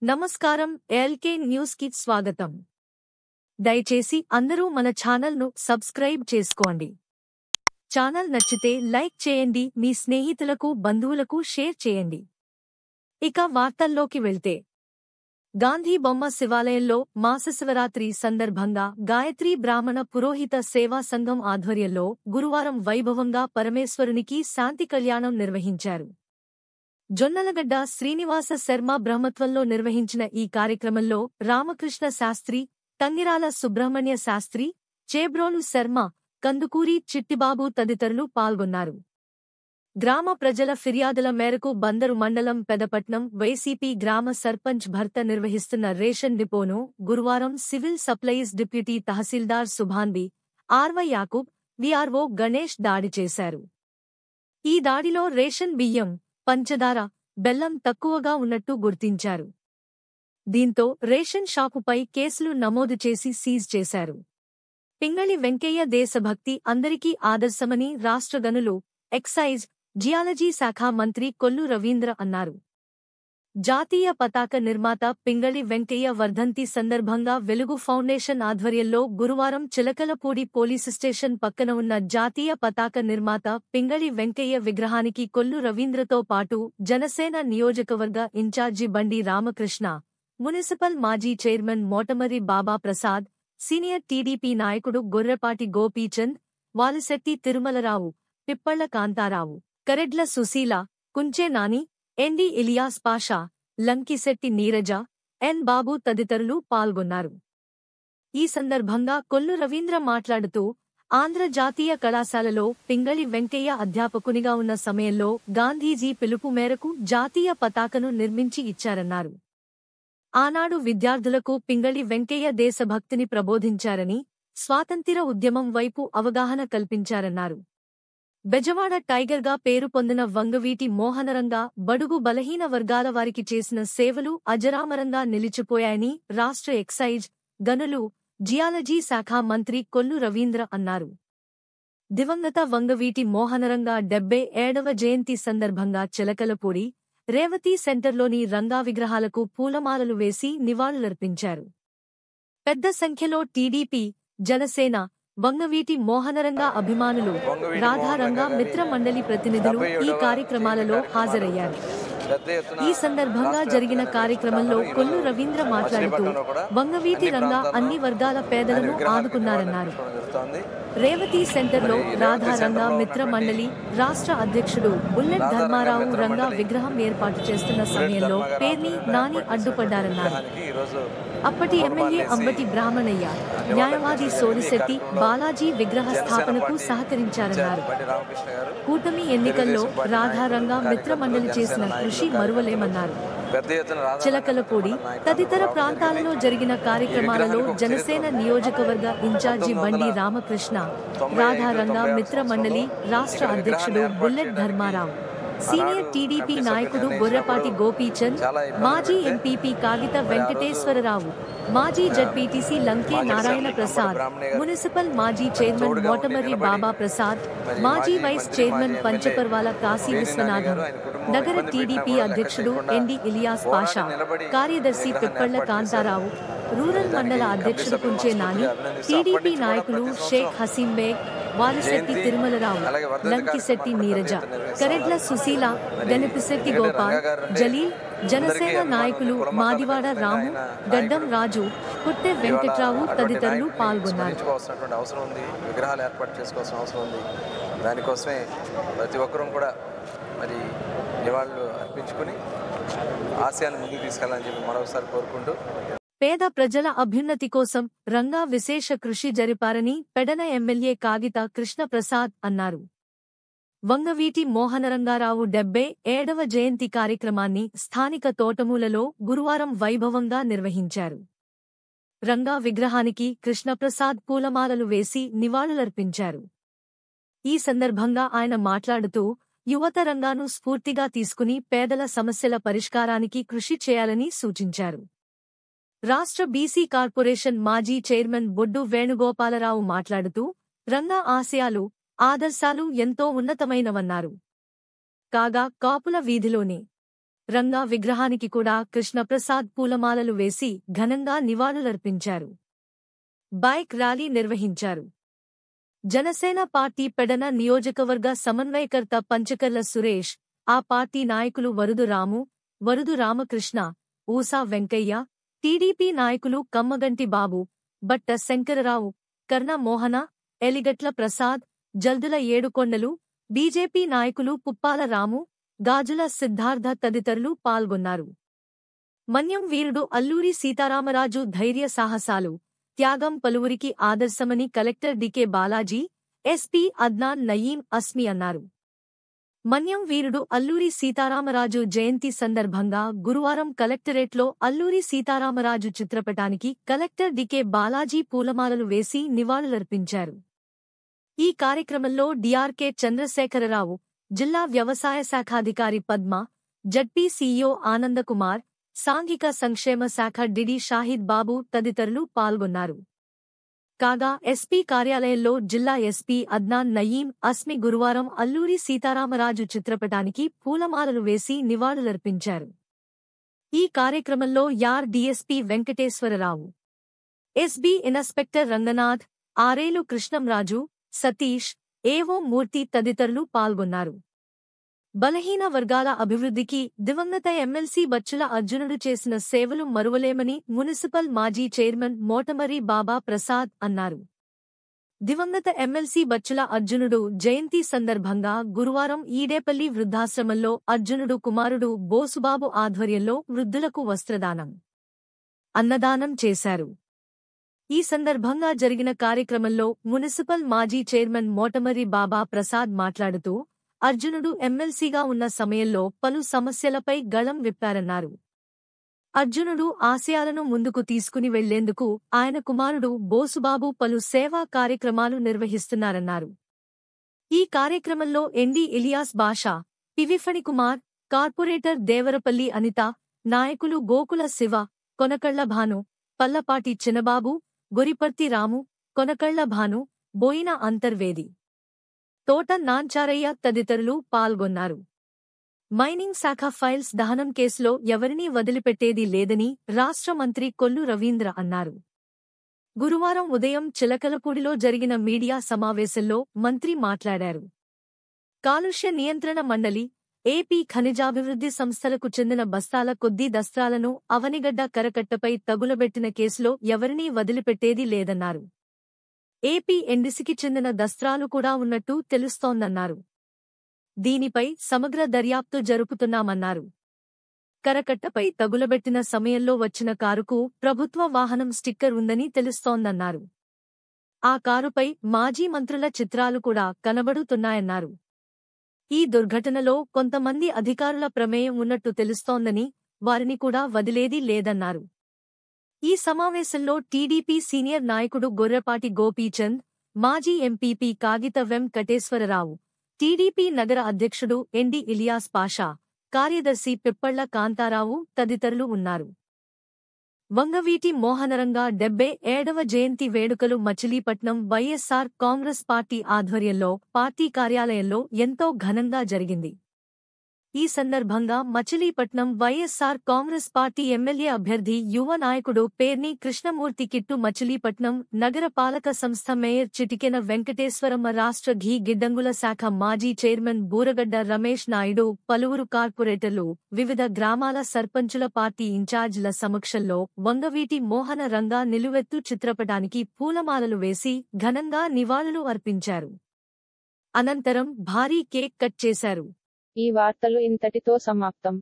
నమస్కారం. LK news కి స్వాగతం. దయచేసి అందరూ మన ఛానల్ ను సబ్స్క్రైబ్ చేసుకోండి. ఛానల్ నచ్చితే లైక్ చేయండి, మీ స్నేహితులకు బంధువులకు షేర్ చేయండి. ఇక వార్తల్లోకి వెళ్తే, గాంధీ బొమ్మ శివాలయంలో మాసశివరాత్రి సందర్భంగా గాయత్రీ బ్రాహ్మణ పురోహిత సేవా సంఘం ఆధ్వర్యంలో గురువారం వైభవంగా పరమేశ్వరునికి శాంతి కళ్యాణం నిర్వహించారు. జొన్నలగడ్డ శ్రీనివాస శర్మ బ్రహ్మత్వంలో నిర్వహించిన ఈ కార్యక్రమంలో రామకృష్ణ శాస్త్రి, తంగిరాల సుబ్రహ్మణ్య శాస్త్రి, చేబ్రోలు శర్మ, కందుకూరి చిట్టిబాబు తదితరులు పాల్గొన్నారు. గ్రామ ప్రజల ఫిర్యాదుల మేరకు బందరు మండలం పెదపట్నం వైసీపీ గ్రామ సర్పంచ్ భర్త నిర్వహిస్తున్న రేషన్ డిపోను గురువారం సివిల్ సప్లైస్ డిప్యూటీ తహసీల్దార్ సుభాన్బి, ఆర్వై యాకూబ్, విఆర్ఓ గణేష్ దాడి చేశారు. ఈ దాడిలో రేషన్ బియ్యం, పంచదార, బెల్లం తక్కువగా ఉన్నట్టు గుర్తించారు. దీంతో రేషన్ షాపుపై కేసులు నమోదు చేసి సీజ్ చేశారు. పింగళి వెంకయ్య దేశభక్తి అందరికీ ఆదర్శమని రాష్ట్ర గనులు, ఎక్సైజ్, జియాలజీ శాఖ మంత్రి కొల్లు రవీంద్ర అన్నారు. జాతీయ పతాక నిర్మాత పింగళి వెంకయ్య వర్ధంతి సందర్భంగా వెలుగు ఫౌండేషన్ ఆధ్వర్యంలో గురువారం చిలకలపూడి పోలీసు స్టేషన్ పక్కన ఉన్న జాతీయ పతాక నిర్మాత పింగళి వెంకయ్య విగ్రహానికి కొల్లు రవీంద్రతో పాటు జనసేన నియోజకవర్గ ఇన్ఛార్జి బండి రామకృష్ణ, మున్సిపల్ మాజీ చైర్మన్ మోటమర్రి బాబా ప్రసాద్, సీనియర్ టీడీపీ నాయకుడు గొర్రెపాటి గోపీచంద్, వాలిశెట్టి తిరుమలరావు, పిప్పళ్ల కాంతారావు, కరెడ్ల సుశీల, కుంచే నాని, ఎన్డి ఇలియాస్ పాషా, లంకిశెట్టి నీరజ, ఎన్ బాబు తదితరులు పాల్గొన్నారు. ఈ సందర్భంగా కొల్లు రవీంద్ర మాట్లాడుతూ, ఆంధ్ర జాతీయ కళాశాలలో పింగళి వెంకయ్య అధ్యాపకునిగా ఉన్న సమయంలో గాంధీజీ పిలుపు మేరకు జాతీయ పతాకను నిర్మించి ఇచ్చారన్నారు. ఆనాడు విద్యార్థులకు పింగళి వెంకయ్య దేశభక్తిని ప్రబోధించారని, స్వాతంత్ర్య ఉద్యమం వైపు అవగాహన కల్పించారన్నారు. బెజవాడ టైగర్గా పేరు పొందిన వంగవీటి మోహనరంగా బడుగు బలహీన వర్గాల వారికి చేసిన సేవలు అజరామరంగా నిలిచిపోయాయని రాష్ట్ర ఎక్సైజ్, గనులు, జియాలజీ శాఖ మంత్రి కొల్లు రవీంద్ర అన్నారు. దివంగత వంగవీటి మోహనరంగా 77వ జయంతి సందర్భంగా చిలకలపూడి, రేవతి సెంటర్లోని రంగా విగ్రహాలకు పూలమాలలు వేసి నివాళులర్పించారు. పెద్ద సంఖ్యలో టీడీపీ, జనసేన, వంగవీటి మోహనరంగా అభిమానులు, రాధారంగా మిత్ర మండలి ప్రతినిధులు ఈ కార్యక్రమాలలో హాజరయ్యారు. ఈ సందర్భంగా జరిగిన కార్యక్రమంలో కొల్లు రవీంద్ర మాట్లాడుతూ, వంగవీటి రంగా అన్ని వర్గాల పేదలను ఆదుకున్నారన్నారు. రేవతి సెంటర్లో రాధారంగా మిత్ర మండలి రాష్ట్ర అధ్యక్షుడు బుల్లెట్ ధర్మారావు రంగా విగ్రహం ఏర్పాటు చేస్తున్న సమయంలో పేర్ని నాని అడ్డుపడ్డారన్నారు. అప్పటి ఎమ్మెల్యే అంబటి బ్రాహ్మణయ్య, న్యాయవాది సోలిశెట్టి బాలాజీ విగ్రహ స్థాపనకు సహకరించారన్నారు. కూటమి ఎన్నికల్లో రాధారంగా మిత్ర మండలి చేసిన కృషి మరువలేమన్నారు. చిలకలపూడి తదితర ప్రాంతాలలో జరిగిన కార్యక్రమాలలో జనసేన నియోజకవర్గ ఇన్ఛార్జి బండి రామకృష్ణ, రాధారంగా మిత్ర మండలి రాష్ట్ర అధ్యక్షుడు బుల్లెట్ ధర్మారావు, సీనియర్ టీడీపీ నాయకుడు గొర్రెపాటి గోపీచంద్, మాజీ ఎంపీపీ కాగిత వెంకటేశ్వరరావు, మాజీ జడ్పీటీసీ లంకే నారాయణ ప్రసాద్, మున్సిపల్ మాజీ చైర్మన్ మోటమర్రి బాబా ప్రసాద్, మాజీ వైస్ చైర్మన్ పంచపర్వాల కాశీ విశ్వనాథం, నగర టీడీపీ అధ్యక్షుడు ఎన్డి ఇలియాస్ పాషా, కార్యదర్శి పిప్పళ్ల కాంతారావు, రూరల్ మండల అధ్యక్షుడు కుంచే నాని, టీడీపీ నాయకులు షేక్ హసీం బేగ్, వాలిశెట్టి తిరుమలరావు, లంకిశెట్టి నీరజ, కరెడ్ల సుశీల, గణపిశెట్టి గోపాల్, జలీల్, జనసేన నాయకులు మాదివాడ రాము, గడ్డం రాజు, పుట్టె వెంకట్రావు తదితరులు పాల్గొన్నారు. విగ్రహాలు ఏర్పాటు చేసుకోవాల్సిన అవసరం ఉంది. దానికోసమే ప్రతి ఒక్కరూ కూడా మరి నివాళులు అర్పించుకుని ఆశయాన్ని ముందుకు తీసుకెళ్లాలని చెప్పి మరొకసారి కోరుకుంటూ, పేద ప్రజల అభ్యున్నతి కోసం రంగా విశేష కృషి జరిపారని పెడన ఎమ్మెల్యే కాగిత కృష్ణప్రసాద్ అన్నారు. వంగవీటి మోహనరంగారావు 77వ జయంతి కార్యక్రమాన్ని స్థానిక తోటమూలలో గురువారం వైభవంగా నిర్వహించారు. రంగా విగ్రహానికి కృష్ణప్రసాద్ పూలమాలలు వేసి నివాళులర్పించారు. ఈ సందర్భంగా ఆయన మాట్లాడుతూ, యువత రంగాను స్ఫూర్తిగా తీసుకుని పేదల సమస్యల పరిష్కారానికి కృషి చేయాలని సూచించారు. రాష్ట్ర బీసీ కార్పొరేషన్ మాజీ చైర్మన్ బొడ్డు వేణుగోపాలరావు మాట్లాడుతూ, రంగా ఆశయాలు, ఆదర్శాలు ఎంతో ఉన్నతమైనవన్నారు. కాగా కాపుల వీధిలోని రంగా విగ్రహానికి కూడా కృష్ణప్రసాద్ పూలమాలలు వేసి ఘనంగా నివాళులర్పించారు. బైక్ ర్యాలీ నిర్వహించారు. జనసేన పార్టీ పెడన నియోజకవర్గ సమన్వయకర్త పంచకర్ల సురేష్, ఆ పార్టీ నాయకులు వరుదు రాము, వరుదు రామకృష్ణ, ఊసా వెంకయ్య, టీడీపీ నాయకులు కమ్మగంటి బాబు, బట్ట శంకరరావు, కర్ణ మోహన, ఎలిగట్ల ప్రసాద్, జల్దుల ఏడుకొండలు, బీజేపీ నాయకులు పుప్పాల రాము, గాజుల సిద్ధార్థ తదితరులు పాల్గొన్నారు. మన్యం వీరుడు అల్లూరి సీతారామరాజు ధైర్య సాహసాలు, త్యాగం పలువురికి ఆదర్శమని కలెక్టర్ డికే బాలాజీ, ఎస్పీ అద్నాన్ నయీం అస్మి అన్నారు. మన్యం వీరుడు అల్లూరి సీతారామరాజు జయంతి సందర్భంగా గురువారం కలెక్టరేట్లో అల్లూరి సీతారామరాజు చిత్రపటానికి కలెక్టర్ డికే బాలాజీ పూలమాలలు వేసి నివాళులర్పించారు. ఈ కార్యక్రమంలో డిఆర్కే చంద్రశేఖరరావు, జిల్లా వ్యవసాయ శాఖాధికారి పద్మ, జడ్పీ సీఈఓ ఆనందకుమార్, సాంఘిక సంక్షేమ శాఖ డిడి షాహిద్ బాబు తదితరులు పాల్గొన్నారు. కాగా ఎస్పీ కార్యాలయంలో జిల్లా ఎస్పీ అద్నాన్ నయీం అస్మి గురువారం అల్లూరి సీతారామరాజు చిత్రపటానికి పూలమాలలు వేసి నివాళులర్పించారు. ఈ కార్యక్రమంలో యార్ DSP Venkateswara Rao, SB inspector Ranganath, ఆరేలు కృష్ణంరాజు, సతీష్, ఏవో మూర్తి తదితరులు పాల్గొన్నారు. బలహీన వర్గాల అభివృద్ధికి దివంగత ఎమ్మెల్సీ బచ్చుల అర్జునుడు చేసిన సేవలు మరువలేమని మున్సిపల్ మాజీ చైర్మన్ మోటమరి బాబా ప్రసాద్ అన్నారు. దివంగత ఎమ్మెల్సీ బచ్చుల అర్జునుడు జయంతి సందర్భంగా గురువారం ఈడేపల్లి వృద్ధాశ్రమంలో అర్జునుడు కుమారుడు బోసుబాబు ఆధ్వర్యంలో వృద్ధులకు వస్త్రదానం, అన్నదానం చేశారు. ఈ సందర్భంగా జరిగిన కార్యక్రమంలో మున్సిపల్ మాజీ చైర్మన్ మోటమరి బాబా ప్రసాద్ మాట్లాడుతూ అర్జునుడు ఎమ్మెల్సీగా ఉన్న సమయంలో పలు సమస్యలపై గళం విప్పారన్నారు. అర్జునుడు ఆశయాలను ముందుకు తీసుకుని వెళ్లేందుకు ఆయన కుమారుడు బోసుబాబు పలు సేవా కార్యక్రమాలు నిర్వహిస్తున్నారన్నారు. ఈ కార్యక్రమంలో ఎన్డీ ఇలియాస్ బాషా, పివిఫణికుమార్, కార్పొరేటర్ దేవరపల్లి అనిత, నాయకులు గోకుల శివ, కొనకళ్ల భాను, పల్లపాటి చిన్నబాబు, గొరిపర్తి రాము, కొనకళ్ల భాను, బోయిన అంతర్వేది, తోట నాంచారయ్య తదితరులు పాల్గొన్నారు. మైనింగ్ శాఖ ఫైల్స్ దహనం కేసులో ఎవరినీ వదిలిపెట్టేది లేదని రాష్ట్ర మంత్రి కొల్లు రవీంద్ర అన్నారు. గురువారం ఉదయం చిలకలపూడిలో జరిగిన మీడియా సమావేశంలో మంత్రి మాట్లాడారు. కాలుష్య నియంత్రణ మండలి, ఏపీ ఖనిజాభివృద్ధి సంస్థలకు చెందిన బస్తాల కొద్దీ దస్త్రాలను అవనిగడ్డ కరకట్టపై తగులబెట్టిన కేసులో ఎవరినీ వదిలిపెట్టేది లేదన్నారు. ఏపీ ఎన్డీసీకి చెందిన దస్త్రాలు కూడా ఉన్నట్టు తెలుస్తోందన్నారు. దీనిపై సమగ్ర దర్యాప్తు జరుపుతున్నామన్నారు. కరకట్టపై తగులబెట్టిన సమయంలో వచ్చిన కారుకు ప్రభుత్వ వాహనం స్టిక్కర్ ఉందని తెలుస్తోందన్నారు. ఆ కారుపై మాజీ మంత్రుల చిత్రాలు కూడా కనబడుతున్నాయన్నారు. ఈ దుర్ఘటనలో కొంతమంది అధికారుల ప్రమేయం ఉన్నట్టు తెలుస్తోందని, వారిని కూడా వదిలేది లేదన్నారు. ఈ సమావేశంలో టీడీపీ సీనియర్ నాయకుడు గొర్రెపాటి గోపీచంద్, మాజీ ఎంపీపీ కాగిత వెంకటేశ్వరరావు, టీడీపీ నగర అధ్యక్షుడు ఎన్డీ ఇలియాస్ పాషా, కార్యదర్శి పిప్పళ్ల కాంతారావు తదితరులు ఉన్నారు. వంగవీటి మోహనరంగా 77వ జయంతి వేడుకలు మచిలీపట్నం వైఎస్సార్ కాంగ్రెస్ పార్టీ ఆధ్వర్యంలో పార్టీ కార్యాలయంలో ఎంతో ఘనంగా జరిగింది. ఈ సందర్భంగా మచిలీపట్నం వైఎస్సార్ కాంగ్రెస్ పార్టీ ఎమ్మెల్యే అభ్యర్థి యువ నాయకుడు పేర్ని కృష్ణమూర్తి కిట్టు, మచిలీపట్నం నగర పాలక సంస్థ మేయర్ చిటికెన వెంకటేశ్వరమ్మ, రాష్ట్ర ఘీ గిడ్డంగుల శాఖ మాజీ చైర్మన్ బూరగడ్డ రమేష్ నాయుడు, పలువురు కార్పొరేటర్లు, వివిధ గ్రామాల సర్పంచుల పార్టీ ఇన్ఛార్జిల సమక్షంలో వంగవీటి మోహన రంగా నిలువెత్తు చిత్రపటానికి పూలమాలలు వేసి ఘనంగా నివాళులు అర్పించారు. అనంతరం భారీ కేక్ కట్ చేశారు. ఈ వార్తలు ఇంతటితో సమాప్తం.